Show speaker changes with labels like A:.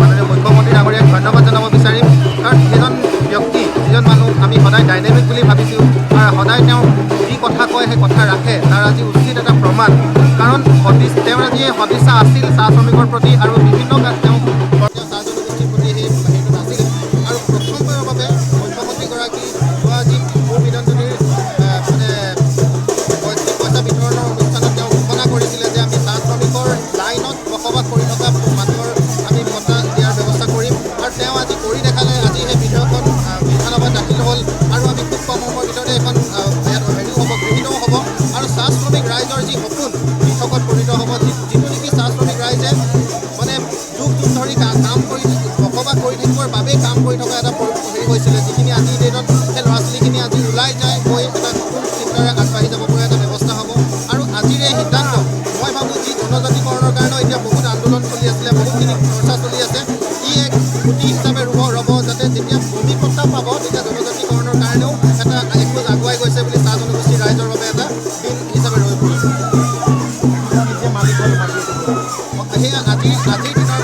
A: মাননীয় মুখ্যমন্ত্ৰী ডাঙৰীয়াক ধন্যবাদ জনাব বিচাৰিম। কাৰণ সেইজন ব্যক্তি, যিজন মানুহ আমি সদায় ডাইনেমিক বুলি ভাবিছোঁ আৰু সদায় তেওঁ যি কথা কয় সেই কথা ৰাখে, তাৰ আজি উচিত এটা প্ৰমাণ। কাৰণ তেওঁৰ আজি সদিচ্ছা আছিল চাহ শ্ৰমিকৰ প্ৰতি আৰু বিভিন্ন তেওঁ চাহ জনগোষ্ঠীৰ প্ৰতি সেই হেৰিটো নাছিল। আৰু প্ৰথমবাৰৰ বাবে মুখ্যমন্ত্ৰীগৰাকী যোৱা যি মোৰ বিধানজনীৰ মানে পইচা বিতৰণৰ অনুষ্ঠানত তেওঁ ঘোষণা কৰিছিলে যে আমি চাহ শ্ৰমিকৰ লাইনত বসবাস কৰি থকা মানুহৰ আমি ভত্তা দিয়াৰ ব্যৱস্থা কৰিম। আৰু তেওঁ আজি কৰি দেখালে। আজি সেই বিধেয়কখন বিধানসভাত দাখিল হ'ল আৰু আমি খুব কম সময়ৰ ভিতৰতে এখন হেৰিও হ'ব, গৃহীতও হ'ব। আৰু চাহ শ্ৰমিক ৰাইজৰ যি সপোন কৃষকত পৰিণত হ'ব, যিটো নেকি চাহ শ্ৰমিক ৰাইজে মানে যুগ যুগ ধৰি কাম কৰি বসবাস কৰি থাকিবৰ বাবেই কাম কৰি থকা এটা হেৰি হৈছিলে, যিখিনি আজিৰ ডেটত সেই ল'ৰা ছোৱালীখিনি আজি ওলাই যায় গৈ এটা নতুন চিন্তাৰে আগবাঢ়ি যাব পৰা এটা ব্যৱস্থা হ'ব। আৰু আজিৰ এই সিদ্ধান্ত মই ভাবোঁ যি জনজাতিকৰণৰ কাৰণেও এতিয়া বহুত আন্দোলন চলি আছিলে, বহুতখিনি চৰ্চা চলি আছে, ই এক খুঁটি হিচাপে ৰ'ব যাতে যেতিয়া ভূমি পট্টা পাব তেতিয়া জনজাতিকৰণৰ কাৰণেও এটা এখোজ আগুৱাই গৈছে বুলি চাহ জনগোষ্ঠীৰ ৰাইজৰ বাবে এটা দিন হিচাপে ৰৈ পৰিছে। সেয়া আজিৰ দিনৰ